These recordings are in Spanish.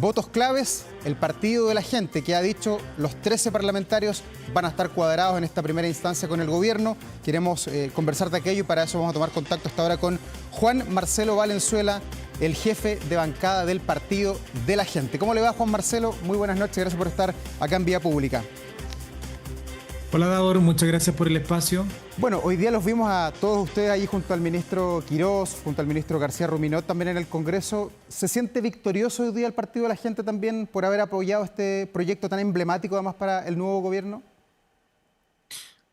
Votos claves, el partido de la gente, que ha dicho los 13 parlamentarios van a estar cuadrados en esta primera instancia con el gobierno. Queremos conversar de aquello y para eso vamos a tomar contacto hasta ahora con Juan Marcelo Valenzuela, el jefe de bancada del partido de la gente. ¿Cómo le va, Juan Marcelo? Muy buenas noches, gracias por estar acá en Vía Pública. Hola, Davor, muchas gracias por el espacio. Bueno, hoy día los vimos a todos ustedes ahí junto al ministro Quirós, junto al ministro García Ruminot también en el Congreso. ¿Se siente victorioso hoy día el partido de la gente también por haber apoyado este proyecto tan emblemático además para el nuevo gobierno?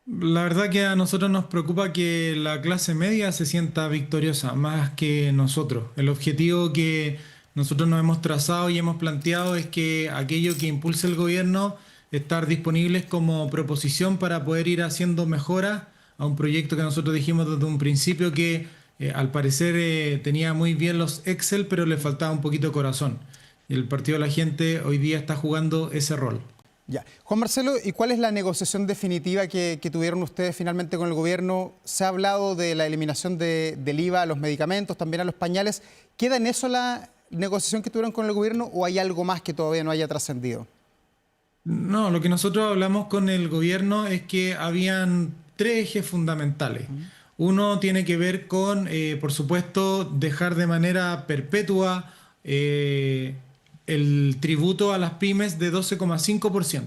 La verdad que a nosotros nos preocupa que la clase media se sienta victoriosa más que nosotros. El objetivo que nosotros nos hemos trazado y hemos planteado es que aquello que impulse el gobierno estar disponibles como proposición para poder ir haciendo mejoras a un proyecto que nosotros dijimos desde un principio que al parecer tenía muy bien los Excel, pero le faltaba un poquito de corazón. Y el partido de la gente hoy día está jugando ese rol. Ya. Juan Marcelo, ¿y cuál es la negociación definitiva que tuvieron ustedes finalmente con el gobierno? Se ha hablado de la eliminación del IVA a los medicamentos, también a los pañales. ¿Queda en eso la negociación que tuvieron con el gobierno o hay algo más que todavía no haya trascendido? No, lo que nosotros hablamos con el gobierno es que habían tres ejes fundamentales. Uno tiene que ver con, por supuesto, dejar de manera perpetua el tributo a las pymes de 12,5%.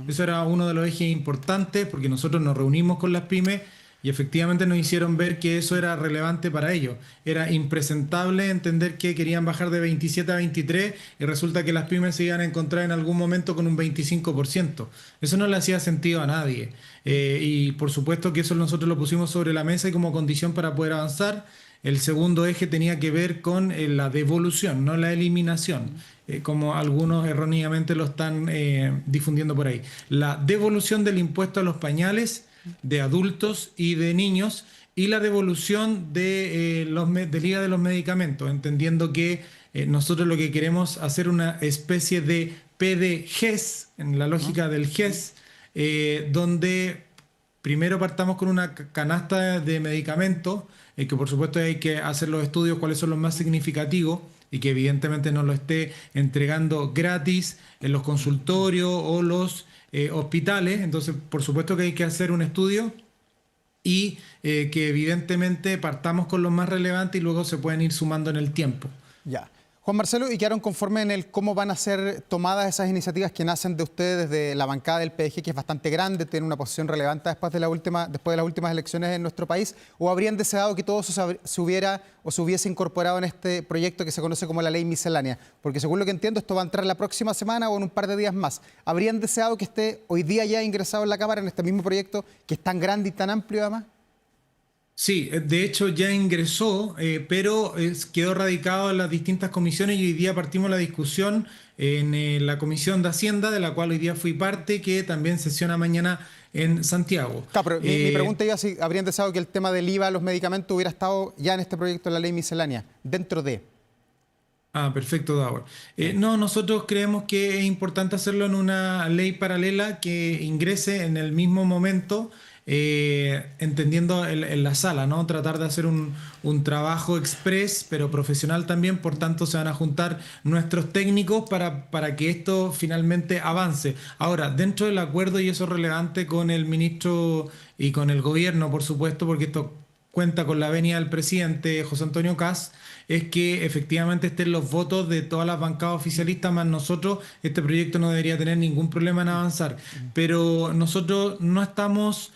Eso era uno de los ejes importantes porque nosotros nos reunimos con las pymes y efectivamente nos hicieron ver que eso era relevante para ellos. Era impresentable entender que querían bajar de 27 a 23 y resulta que las pymes se iban a encontrar en algún momento con un 25%. Eso no le hacía sentido a nadie. Y por supuesto que eso nosotros lo pusimos sobre la mesa y como condición para poder avanzar. El segundo eje tenía que ver con la devolución, no la eliminación, como algunos erróneamente lo están difundiendo por ahí. La devolución del impuesto a los pañales de adultos y de niños y la devolución del IVA de los medicamentos, entendiendo que nosotros lo que queremos hacer una especie de PDGES, en la lógica del GES, donde primero partamos con una canasta de medicamentos, que por supuesto hay que hacer los estudios cuáles son los más significativos y que evidentemente nos lo esté entregando gratis en los consultorios o los hospitales. Entonces, por supuesto que hay que hacer un estudio y que evidentemente partamos con los más relevantes y luego se pueden ir sumando en el tiempo. Ya. Juan Marcelo, ¿y quedaron conformes en el cómo van a ser tomadas esas iniciativas que nacen de ustedes desde la bancada del PDG, que es bastante grande, tiene una posición relevante después de las últimas elecciones en nuestro país? ¿O habrían deseado que todo eso se hubiese incorporado en este proyecto que se conoce como la ley miscelánea? Porque según lo que entiendo, esto va a entrar la próxima semana o en un par de días más. ¿Habrían deseado que esté hoy día ya ingresado en la Cámara en este mismo proyecto que es tan grande y tan amplio además? Sí, de hecho ya ingresó, pero quedó radicado en las distintas comisiones y hoy día partimos la discusión en la Comisión de Hacienda, de la cual hoy día fui parte, que también sesiona mañana en Santiago. Claro, pero mi pregunta iba si habrían deseado que el tema del IVA a los medicamentos hubiera estado ya en este proyecto de la ley miscelánea, dentro de... Ah, perfecto, Davor. No, nosotros creemos que es importante hacerlo en una ley paralela que ingrese en el mismo momento, entendiendo en la sala, ¿no? Tratar de hacer un trabajo express, pero profesional también. Por tanto, se van a juntar nuestros técnicos para que esto finalmente avance. Ahora, dentro del acuerdo, y eso es relevante con el ministro y con el gobierno, por supuesto, porque esto cuenta con la venia del presidente José Antonio Kast, es que efectivamente estén los votos de todas las bancadas oficialistas más nosotros. Este proyecto no debería tener ningún problema en avanzar, pero nosotros no estamos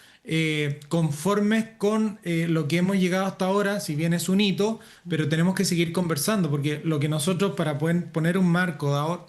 conformes con lo que hemos llegado hasta ahora, si bien es un hito, pero tenemos que seguir conversando, porque lo que nosotros, para poder poner un marco de ahora,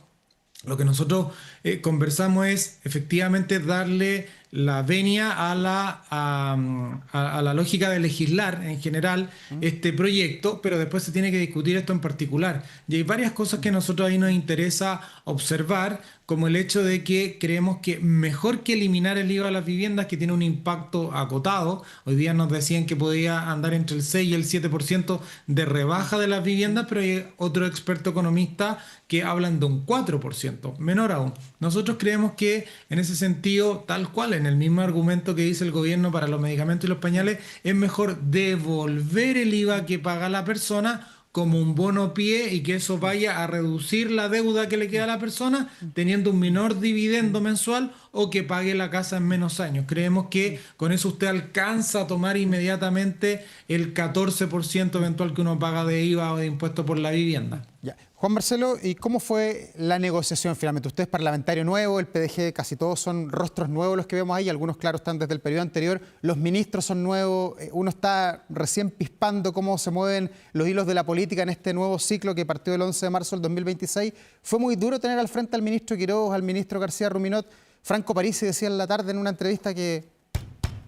lo que nosotros conversamos es efectivamente darle la venia a la lógica de legislar en general este proyecto, pero después se tiene que discutir esto en particular. Y hay varias cosas que a nosotros ahí nos interesa observar, como el hecho de que creemos que mejor que eliminar el IVA a las viviendas, que tiene un impacto acotado, hoy día nos decían que podía andar entre el 6 y el 7% de rebaja de las viviendas, pero hay otro experto economista que hablan de un 4%, menor aún. Nosotros creemos que en ese sentido, tal cual, en el mismo argumento que dice el gobierno para los medicamentos y los pañales, es mejor devolver el IVA que paga la persona como un bono pie y que eso vaya a reducir la deuda que le queda a la persona teniendo un menor dividendo mensual o que pague la casa en menos años. Creemos que con eso usted alcanza a tomar inmediatamente el 14% eventual que uno paga de IVA o de impuesto por la vivienda. Ya. Juan Marcelo, ¿y cómo fue la negociación finalmente? Usted es parlamentario nuevo, el PDG casi todos son rostros nuevos los que vemos ahí, algunos claro están desde el periodo anterior, los ministros son nuevos, uno está recién pispando cómo se mueven los hilos de la política en este nuevo ciclo que partió el 11 de marzo del 2026. Fue muy duro tener al frente al ministro Quiroz, al ministro García Ruminot. Franco Parisi decía en la tarde en una entrevista que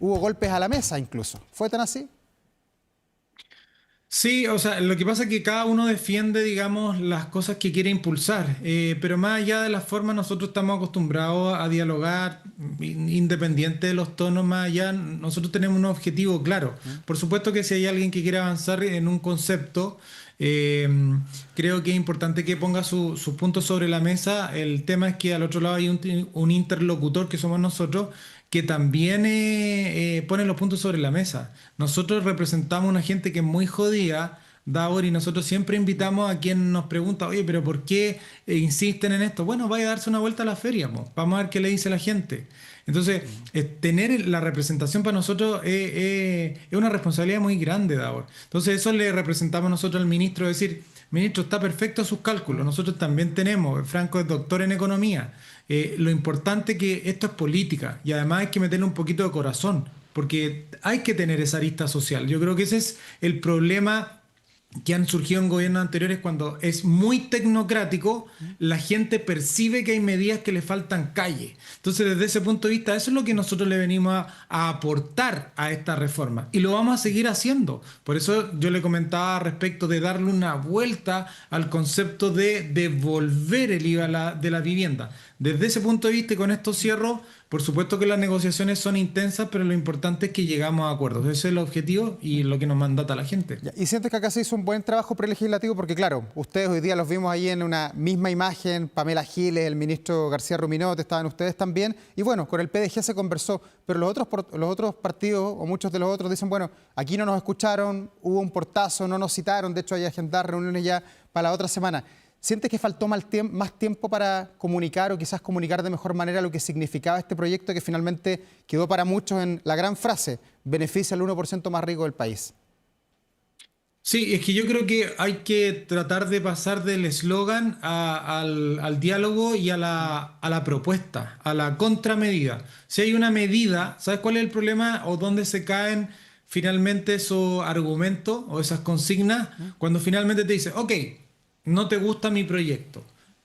hubo golpes a la mesa incluso. ¿Fue tan así? Sí, o sea, lo que pasa es que cada uno defiende, digamos, las cosas que quiere impulsar, pero más allá de las formas, nosotros estamos acostumbrados a dialogar, independiente de los tonos, más allá, nosotros tenemos un objetivo claro. Por supuesto que si hay alguien que quiere avanzar en un concepto, eh, creo que es importante que ponga sus puntos sobre la mesa. El tema es que al otro lado hay un interlocutor que somos nosotros que también pone los puntos sobre la mesa. Nosotros representamos una gente que es muy jodida, Davor, y nosotros siempre invitamos a quien nos pregunta, oye, pero ¿por qué insisten en esto? Bueno, vaya a darse una vuelta a la feria, po. Vamos a ver qué le dice la gente. Entonces, tener la representación para nosotros es una responsabilidad muy grande, Davor. Entonces, eso le representamos nosotros al ministro, decir, ministro, está perfecto sus cálculos, nosotros también tenemos, Franco es doctor en economía. Lo importante es que esto es política y además hay que meterle un poquito de corazón, porque hay que tener esa arista social. Yo creo que ese es el problema que han surgido en gobiernos anteriores cuando es muy tecnocrático, la gente percibe que hay medidas que le faltan calle. Entonces, desde ese punto de vista, eso es lo que nosotros le venimos a aportar a esta reforma y lo vamos a seguir haciendo. Por eso yo le comentaba respecto de darle una vuelta al concepto de devolver el IVA de la vivienda. Desde ese punto de vista, y con esto cierro, por supuesto que las negociaciones son intensas, pero lo importante es que llegamos a acuerdos. Ese es el objetivo y lo que nos mandata la gente. Ya, y sientes que acá se hizo un buen trabajo prelegislativo, porque claro, ustedes hoy día los vimos ahí en una misma imagen, Pamela Giles, el ministro García Ruminot, estaban ustedes también, y bueno, con el PDG se conversó, pero los otros partidos, o muchos de los otros, dicen, bueno, aquí no nos escucharon, hubo un portazo, no nos citaron, de hecho hay agendar reuniones ya para la otra semana. ¿Sientes que faltó más tiempo para comunicar o quizás comunicar de mejor manera lo que significaba este proyecto que finalmente quedó para muchos en la gran frase, beneficia al 1% más rico del país? Sí, es que yo creo que hay que tratar de pasar del eslogan al diálogo y a la propuesta, a la contramedida. Si hay una medida, ¿sabes cuál es el problema o dónde se caen finalmente esos argumentos o esas consignas? Cuando finalmente te dice, ok, no te gusta mi proyecto,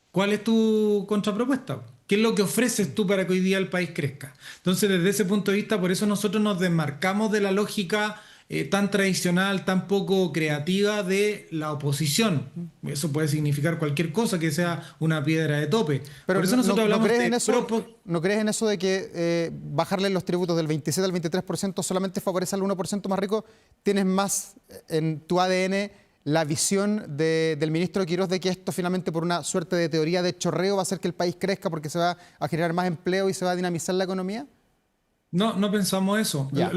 ¿cuál es tu contrapropuesta? ¿Qué es lo que ofreces tú para que hoy día el país crezca? Entonces, desde ese punto de vista, por eso nosotros nos desmarcamos de la lógica tan tradicional, tan poco creativa de la oposición. Eso puede significar cualquier cosa que sea una piedra de tope. Pero por eso nosotros hablamos crees de... en eso, ¿no crees en eso de que bajarle los tributos del 27 al 23% solamente favorece al 1% más rico? ¿Tienes más en tu ADN la visión del ministro Quiroz de que esto finalmente por una suerte de teoría de chorreo va a hacer que el país crezca porque se va a generar más empleo y se va a dinamizar la economía? No, no pensamos eso. Ya.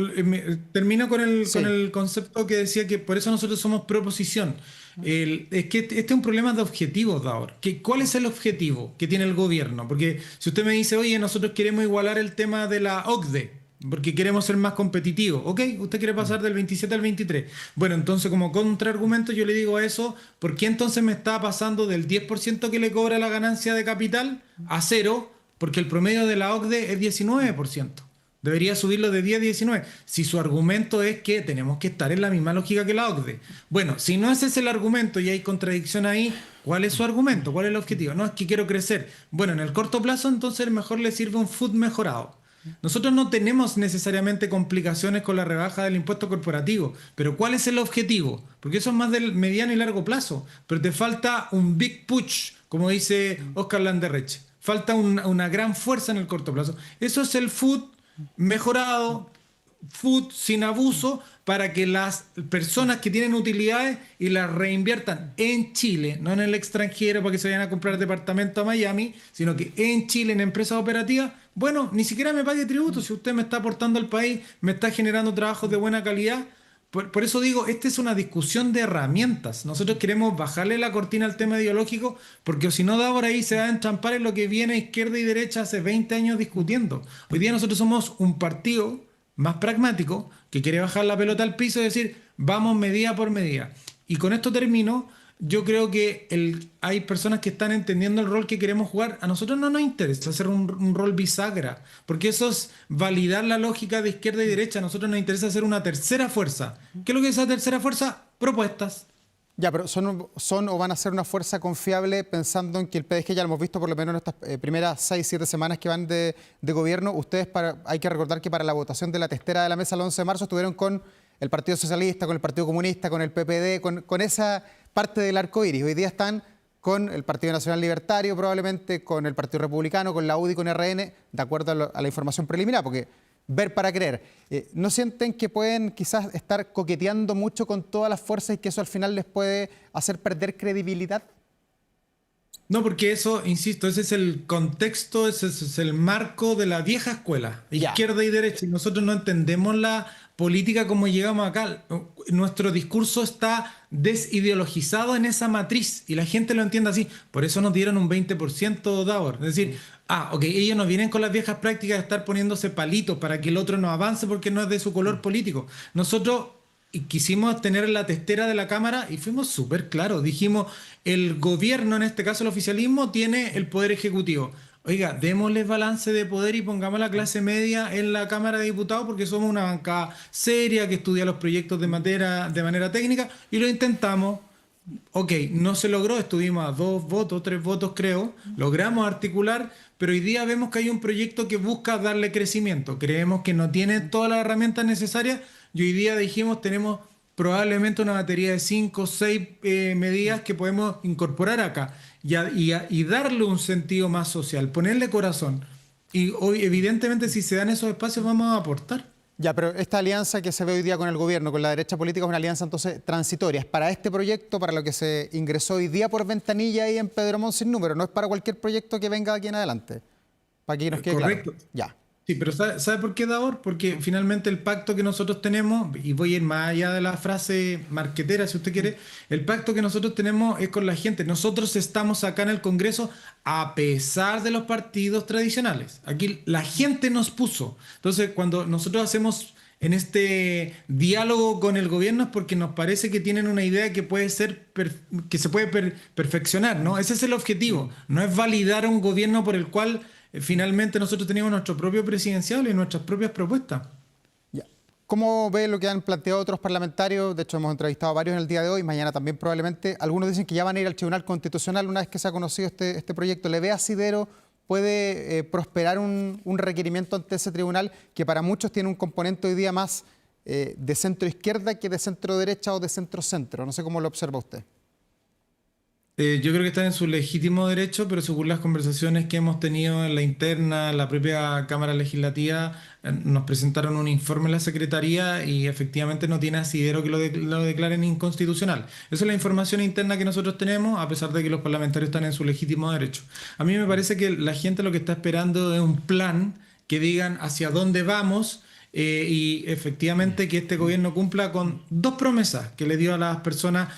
Termino con Sí. con el concepto que decía que por eso nosotros somos proposición. Es que este es un problema de objetivos, Daor. ¿Cuál es el objetivo que tiene el gobierno? Porque si usted me dice, oye, nosotros queremos igualar el tema de la OCDE, porque queremos ser más competitivos. Ok, usted quiere pasar del 27 al 23. Bueno, entonces como contraargumento yo le digo a eso, ¿por qué entonces me está pasando del 10% que le cobra la ganancia de capital a cero? Porque el promedio de la OCDE es 19%. Debería subirlo de 10 a 19. Si su argumento es que tenemos que estar en la misma lógica que la OCDE. Bueno, si no ese es el argumento y hay contradicción ahí, ¿cuál es su argumento? ¿Cuál es el objetivo? No, es que quiero crecer. Bueno, en el corto plazo entonces mejor le sirve un food mejorado. Nosotros no tenemos necesariamente complicaciones con la rebaja del impuesto corporativo, pero ¿cuál es el objetivo? Porque eso es más del mediano y largo plazo, pero te falta un big push, como dice Oscar Landerreche. Falta una gran fuerza en el corto plazo. Eso es el food mejorado, food sin abuso, para que las personas que tienen utilidades y las reinviertan en Chile, no en el extranjero para que se vayan a comprar departamento a Miami, sino que en Chile, en empresas operativas, bueno, ni siquiera me pague tributo. Si usted me está aportando al país, me está generando trabajos de buena calidad, por eso digo, esta es una discusión de herramientas. Nosotros queremos bajarle la cortina al tema ideológico, porque si no, da por ahí se va a entrampar en lo que viene izquierda y derecha hace 20 años discutiendo. Hoy día nosotros somos un partido más pragmático que quiere bajar la pelota al piso y decir, vamos medida por medida. Y con esto termino. Yo creo que hay personas que están entendiendo el rol que queremos jugar. A nosotros no nos interesa hacer un rol bisagra, porque eso es validar la lógica de izquierda y derecha. A nosotros nos interesa hacer una tercera fuerza. ¿Qué es lo que es esa tercera fuerza? Propuestas. Ya, pero son o van a ser una fuerza confiable pensando en que el PDG, ya lo hemos visto por lo menos en estas primeras 6, 7 semanas que van de gobierno. Ustedes, hay que recordar que para la votación de la testera de la mesa el 11 de marzo estuvieron con el Partido Socialista, con el Partido Comunista, con el PPD, con esa parte del arco iris. Hoy día están con el Partido Nacional Libertario, probablemente, con el Partido Republicano, con la UDI, con RN, de acuerdo a la información preliminar, porque ver para creer. ¿No sienten que pueden quizás estar coqueteando mucho con todas las fuerzas y que eso al final les puede hacer perder credibilidad? No, porque eso, insisto, ese es el contexto, ese es el marco de la vieja escuela, Ya. izquierda y derecha, y nosotros no entendemos la política como llegamos acá. Nuestro discurso está desideologizado en esa matriz y la gente lo entiende así. Por eso nos dieron un 20% Davor. Es decir, ok, ellos nos vienen con las viejas prácticas de estar poniéndose palitos para que el otro no avance porque no es de su color político. Nosotros quisimos tener la testera de la Cámara y fuimos súper claros. Dijimos, el gobierno, en este caso el oficialismo, tiene el poder ejecutivo. Oiga, démosle balance de poder y pongamos a la clase media en la Cámara de Diputados porque somos una bancada seria que estudia los proyectos de manera técnica y lo intentamos. Ok, no se logró, estuvimos a 2 votos, 3 votos creo, logramos articular, pero hoy día vemos que hay un proyecto que busca darle crecimiento. Creemos que no tiene todas las herramientas necesarias y hoy día dijimos tenemos probablemente una batería de 5 o 6 medidas que podemos incorporar acá y darle un sentido más social, ponerle corazón. Y hoy, evidentemente, si se dan esos espacios, vamos a aportar. Ya, pero esta alianza que se ve hoy día con el gobierno, con la derecha política, es una alianza entonces transitoria. Es para este proyecto, para lo que se ingresó hoy día por ventanilla ahí en Pedro Montt sin número. No es para cualquier proyecto que venga de aquí en adelante. Para que nos quede Correcto. claro. Ya. Sí, pero ¿sabe por qué, Davor? Porque finalmente el pacto que nosotros tenemos, y voy a ir más allá de la frase marquetera, si usted quiere, el pacto que nosotros tenemos es con la gente. Nosotros estamos acá en el Congreso a pesar de los partidos tradicionales. Aquí la gente nos puso. Entonces, cuando nosotros hacemos en este diálogo con el gobierno es porque nos parece que tienen una idea que puede ser que se puede perfeccionar, ¿no? Ese es el objetivo. No es validar a un gobierno por el cual finalmente nosotros teníamos nuestro propio presidencial y nuestras propias propuestas. Ya. ¿Cómo ve lo que han planteado otros parlamentarios? De hecho, hemos entrevistado a varios en el día de hoy, mañana también probablemente. Algunos dicen que ya van a ir al Tribunal Constitucional una vez que se ha conocido este proyecto. ¿Le ve asidero? ¿Puede prosperar un requerimiento ante ese tribunal que para muchos tiene un componente hoy día más de centro-izquierda que de centro-derecha o de centro-centro? No sé cómo lo observa usted. Yo creo que está en su legítimo derecho, pero según las conversaciones que hemos tenido en la interna, en la propia Cámara Legislativa, nos presentaron un informe en la Secretaría y efectivamente no tiene asidero que lo declaren inconstitucional. Esa es la información interna que nosotros tenemos, a pesar de que los parlamentarios están en su legítimo derecho. A mí me parece que la gente lo que está esperando es un plan que digan hacia dónde vamos y efectivamente que este gobierno cumpla con 2 promesas que le dio a las personas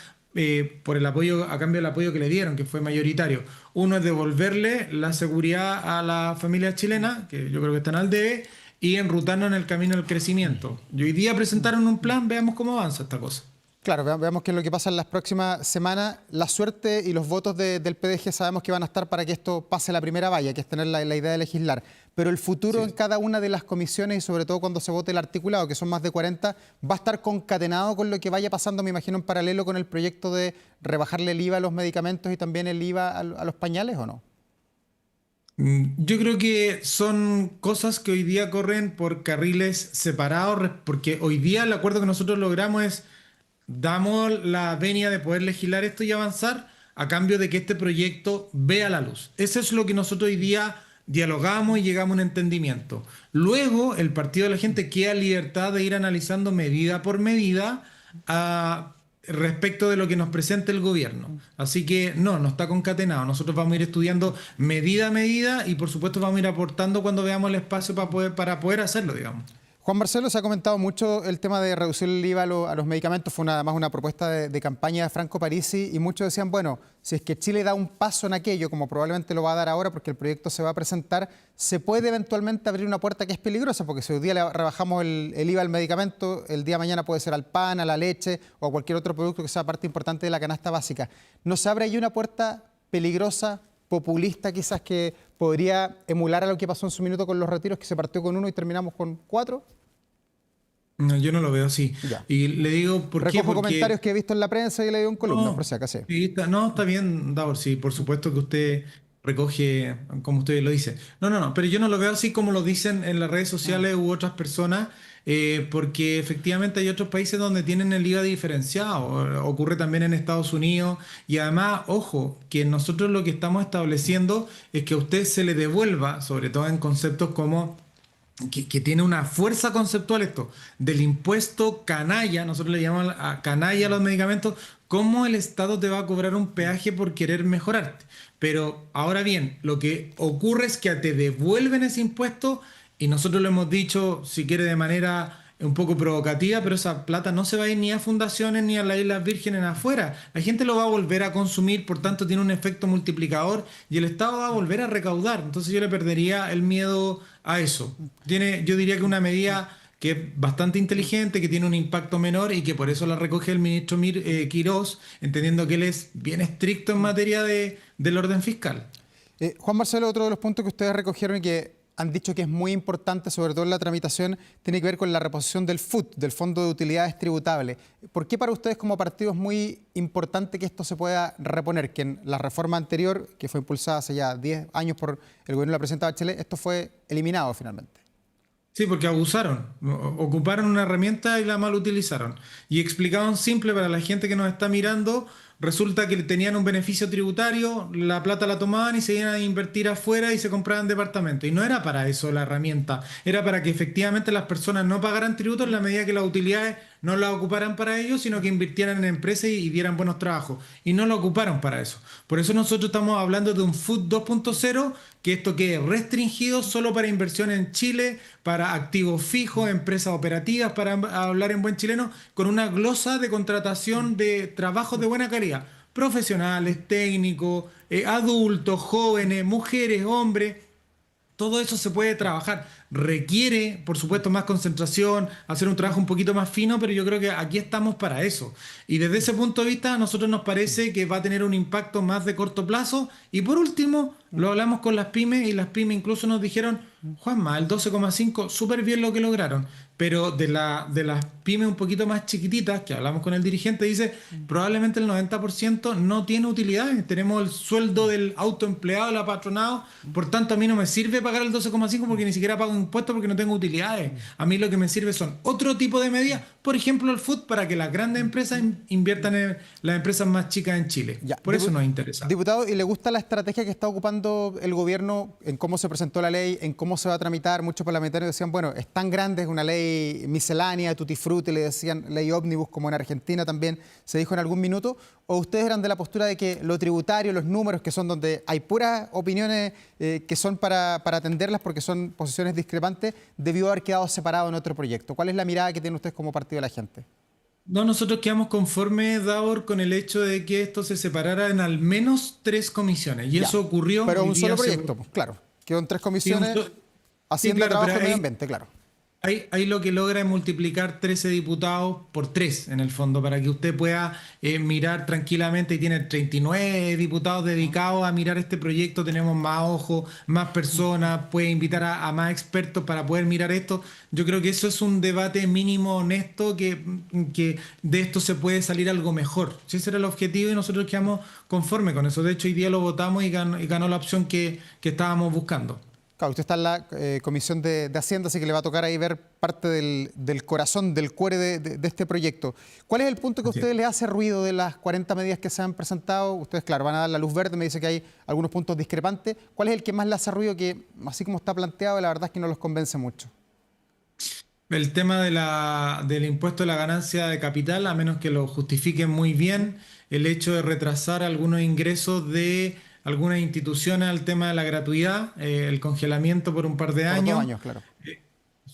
por el apoyo, a cambio del apoyo que le dieron, que fue mayoritario. Uno es devolverle la seguridad a la familia chilena, que yo creo que están al debe, y enrutarnos en el camino del crecimiento. Y hoy día presentaron un plan, veamos cómo avanza esta cosa. Claro, veamos qué es lo que pasa en las próximas semanas. La suerte y los votos del PDG sabemos que van a estar para que esto pase la primera valla, que es tener la idea de legislar. Pero el futuro en cada una de las comisiones y sobre todo cuando se vote el articulado, que son más de 40, va a estar concatenado con lo que vaya pasando, me imagino, en paralelo con el proyecto de rebajarle el IVA a los medicamentos y también el IVA a los pañales, ¿o no? Yo creo que son cosas que hoy día corren por carriles separados, porque hoy día el acuerdo que nosotros logramos es damos la venia de poder legislar esto y avanzar a cambio de que este proyecto vea la luz. Eso es lo que nosotros hoy día dialogamos y llegamos a un entendimiento. Luego, el Partido de la Gente queda libertad de ir analizando medida por medida respecto de lo que nos presenta el gobierno. Así que no está concatenado. Nosotros vamos a ir estudiando medida a medida y por supuesto vamos a ir aportando cuando veamos el espacio para poder hacerlo, digamos. Juan Marcelo, se ha comentado mucho el tema de reducir el IVA a los medicamentos. Fue además una propuesta de campaña de Franco Parisi y muchos decían, bueno, si es que Chile da un paso en aquello, como probablemente lo va a dar ahora porque el proyecto se va a presentar, se puede eventualmente abrir una puerta que es peligrosa, porque si hoy día le rebajamos el IVA al medicamento, el día de mañana puede ser al pan, a la leche o a cualquier otro producto que sea parte importante de la canasta básica. ¿No se abre ahí una puerta peligrosa, populista quizás, que podría emular a lo que pasó en su minuto con los retiros, que se partió con 1 y terminamos con 4? No, yo no lo veo así. Ya. Y le digo por qué, Recojo porque comentarios que he visto en la prensa y he leído en columnas, por no, si acaso. sí, no, está bien, Davor, sí, por supuesto que usted recoge como usted lo dice. No, no, no, pero yo no lo veo así como lo dicen en las redes sociales u otras personas, porque efectivamente hay otros países donde tienen el IVA diferenciado. Ocurre también en Estados Unidos y además, ojo, que nosotros lo que estamos estableciendo es que a usted se le devuelva, sobre todo en conceptos como que tiene una fuerza conceptual esto, del impuesto canalla, nosotros le llamamos a canalla a los medicamentos, cómo el Estado te va a cobrar un peaje por querer mejorarte. Pero ahora bien, lo que ocurre es que te devuelven ese impuesto y nosotros lo hemos dicho, si quiere de manera un poco provocativa, pero esa plata no se va a ir ni a fundaciones ni a las Islas Vírgenes afuera. La gente lo va a volver a consumir, por tanto tiene un efecto multiplicador y el Estado va a volver a recaudar. Entonces yo le perdería el miedo a eso. Yo diría que una medida que es bastante inteligente, que tiene un impacto menor y que por eso la recoge el ministro Quirós, entendiendo que él es bien estricto en materia del orden fiscal. Juan Marcelo, otro de los puntos que ustedes recogieron y que han dicho que es muy importante, sobre todo en la tramitación, tiene que ver con la reposición del FUT, del Fondo de Utilidades Tributables. ¿Por qué para ustedes como partido es muy importante que esto se pueda reponer? Que en la reforma anterior, que fue impulsada hace ya 10 años por el gobierno de la presidenta Bachelet, esto fue eliminado finalmente. Sí, porque abusaron, ocuparon una herramienta y la mal utilizaron. Y explicaban simple para la gente que nos está mirando, resulta que tenían un beneficio tributario, la plata la tomaban y se iban a invertir afuera y se compraban departamentos. Y no era para eso la herramienta, era para que efectivamente las personas no pagaran tributos en la medida que las utilidades no las ocuparan para ellos, sino que invirtieran en empresas y dieran buenos trabajos. Y no lo ocuparon para eso. Por eso nosotros estamos hablando de un FUT 2.0, que esto quede restringido solo para inversión en Chile, para activos fijos, empresas operativas, para hablar en buen chileno, con una glosa de contratación de trabajos de buena calidad. Profesionales, técnicos, adultos, jóvenes, mujeres, hombres. Todo eso se puede trabajar. Requiere, por supuesto, más concentración, hacer un trabajo un poquito más fino, pero yo creo que aquí estamos para eso. Y desde ese punto de vista, a nosotros nos parece que va a tener un impacto más de corto plazo. Y por último, lo hablamos con las pymes y las pymes incluso nos dijeron, Juanma, el 12,5, súper bien lo que lograron. Pero de las pymes un poquito más chiquititas, que hablamos con el dirigente, dice, probablemente el 90% no tiene utilidades. Tenemos el sueldo del autoempleado, del apatronado, por tanto a mí no me sirve pagar el 12,5 porque ni siquiera pago impuestos porque no tengo utilidades. A mí lo que me sirve son otro tipo de medidas, por ejemplo el FUT, para que las grandes empresas inviertan en las empresas más chicas en Chile. Ya. Por eso nos interesa. Diputado, ¿y le gusta la estrategia que está ocupando el gobierno en cómo se presentó la ley, en cómo se va a tramitar? Muchos parlamentarios decían, bueno, es tan grande, es una ley miscelánea, tutti frutti, le decían ley ómnibus, como en Argentina también se dijo en algún minuto, o ustedes eran de la postura de que lo tributario, los números, que son donde hay puras opiniones que son para atenderlas porque son posiciones discrepantes, debió haber quedado separado en otro proyecto? ¿Cuál es la mirada que tienen ustedes como partido de la gente? No, nosotros quedamos conformes, Davor, con el hecho de que esto se separara en al menos 3 comisiones. Y Ya. eso ocurrió. Pero hoy un día solo proyecto, pues, claro. Quedó en 3 comisiones Sí, haciendo claro, trabajo pero de medio ambiente, claro. Ahí lo que logra es multiplicar 13 diputados por 3 en el fondo, para que usted pueda mirar tranquilamente y tiene 39 diputados dedicados a mirar este proyecto, tenemos más ojos, más personas, puede invitar a más expertos para poder mirar esto. Yo creo que eso es un debate mínimo honesto, que de esto se puede salir algo mejor. Si ese era el objetivo y nosotros quedamos conformes con eso. De hecho, hoy día lo votamos y ganó la opción que estábamos buscando. Claro, usted está en la Comisión de Hacienda, así que le va a tocar ahí ver parte del corazón, del cuore de este proyecto. ¿Cuál es el punto que a ustedes les hace ruido de las 40 medidas que se han presentado? Ustedes, claro, van a dar la luz verde, me dice que hay algunos puntos discrepantes. ¿Cuál es el que más le hace ruido que, así como está planteado, la verdad es que no los convence mucho? El tema del impuesto de la ganancia de capital, a menos que lo justifiquen muy bien, el hecho de retrasar algunos ingresos de algunas instituciones al tema de la gratuidad, el congelamiento por un par de Por años. 2 años, claro.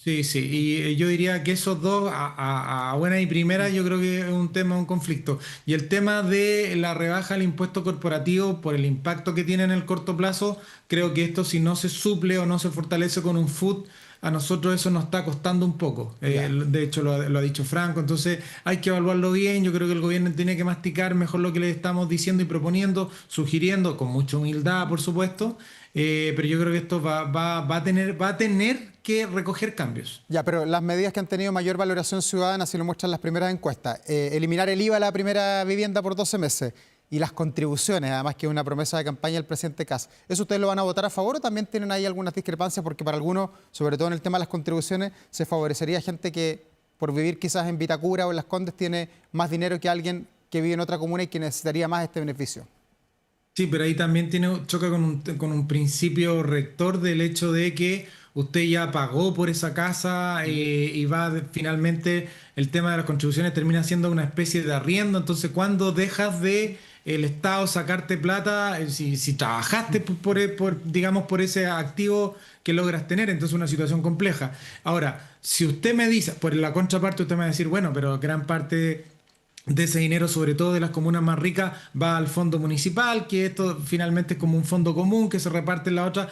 Sí, sí, y yo diría que esos dos, a buena y primera, yo creo que es un tema, un conflicto. Y el tema de la rebaja al impuesto corporativo por el impacto que tiene en el corto plazo, creo que esto si no se suple o no se fortalece con un food, a nosotros eso nos está costando un poco. Ya. De hecho, lo ha dicho Franco, entonces hay que evaluarlo bien. Yo creo que el gobierno tiene que masticar mejor lo que le estamos diciendo y proponiendo, sugiriendo, con mucha humildad, por supuesto. Pero yo creo que esto va a tener que recoger cambios. Ya, pero las medidas que han tenido mayor valoración ciudadana, si lo muestran las primeras encuestas, eliminar el IVA a la primera vivienda por 12 meses y las contribuciones, además que es una promesa de campaña del presidente Kast, ¿eso ustedes lo van a votar a favor o también tienen ahí algunas discrepancias? Porque para algunos, sobre todo en el tema de las contribuciones, se favorecería a gente que por vivir quizás en Vitacura o en Las Condes tiene más dinero que alguien que vive en otra comuna y que necesitaría más este beneficio. Sí, pero ahí también choca con un principio rector del hecho de que usted ya pagó por esa casa y finalmente el tema de las contribuciones termina siendo una especie de arriendo. Entonces, ¿cuándo dejas de el Estado sacarte plata si trabajaste digamos, por ese activo que logras tener? Entonces, una situación compleja. Ahora, si usted me dice, por la contraparte, usted me va a decir, bueno, pero gran parte de ese dinero, sobre todo de las comunas más ricas, va al fondo municipal, que esto finalmente es como un fondo común que se reparte en la otra.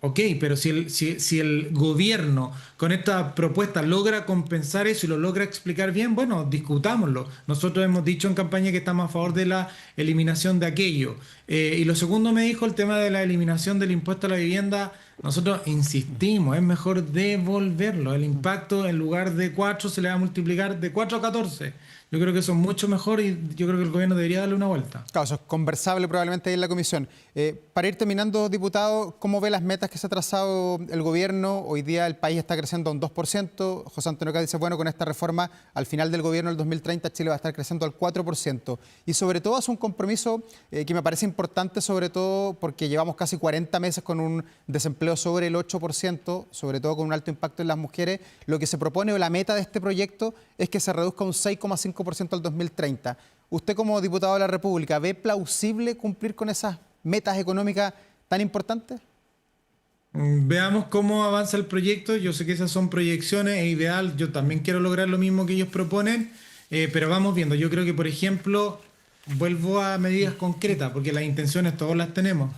Ok, pero si el gobierno con esta propuesta logra compensar eso y lo logra explicar bien, bueno, discutámoslo. Nosotros hemos dicho en campaña que estamos a favor de la eliminación de aquello. Y lo segundo me dijo el tema de la eliminación del impuesto a la vivienda. Nosotros insistimos, es mejor devolverlo. El impacto en lugar de 4 se le va a multiplicar de 4 a 14. Yo creo que eso es mucho mejor y yo creo que el gobierno debería darle una vuelta. Claro, eso es conversable probablemente ahí en la comisión. Para ir terminando, diputado, ¿cómo ve las metas que se ha trazado el gobierno? Hoy día el país está creciendo a un 2%. José Antonio Caz dice, bueno, con esta reforma, al final del gobierno, el 2030, Chile va a estar creciendo al 4%. Y sobre todo hace un compromiso que me parece importante, sobre todo porque llevamos casi 40 meses con un desempleo sobre el 8%, sobre todo con un alto impacto en las mujeres. Lo que se propone o la meta de este proyecto es que se reduzca un 6,5% al 2030. ¿Usted como diputado de la República ve plausible cumplir con esas metas económicas tan importantes? Veamos cómo avanza el proyecto. Yo sé que esas son proyecciones, es ideal. Yo también quiero lograr lo mismo que ellos proponen, pero vamos viendo. Yo creo que, por ejemplo, vuelvo a medidas concretas, porque las intenciones todas las tenemos.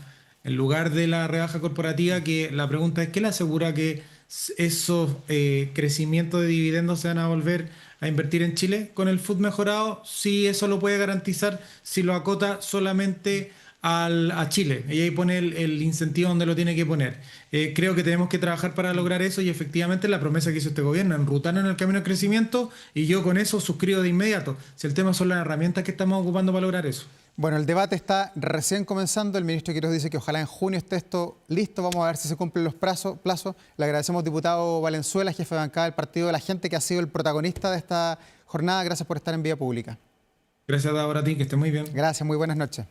En lugar de la rebaja corporativa, que la pregunta es, ¿qué le asegura que esos crecimientos de dividendos se van a volver a invertir en Chile con el food mejorado? Sí, eso lo puede garantizar si lo acota solamente a Chile. Y ahí pone el incentivo donde lo tiene que poner. Creo que tenemos que trabajar para lograr eso y efectivamente la promesa que hizo este gobierno, enrutarnos en el camino de crecimiento, y yo con eso suscribo de inmediato. Si el tema son las herramientas que estamos ocupando para lograr eso. Bueno, el debate está recién comenzando. El ministro Quiroz dice que ojalá en junio esté esto listo. Vamos a ver si se cumplen los plazos. Le agradecemos, diputado Valenzuela, jefe de bancada del Partido de la Gente, que ha sido el protagonista de esta jornada. Gracias por estar en Vía Pública. Gracias, Débora, a ti, que esté muy bien. Gracias, muy buenas noches.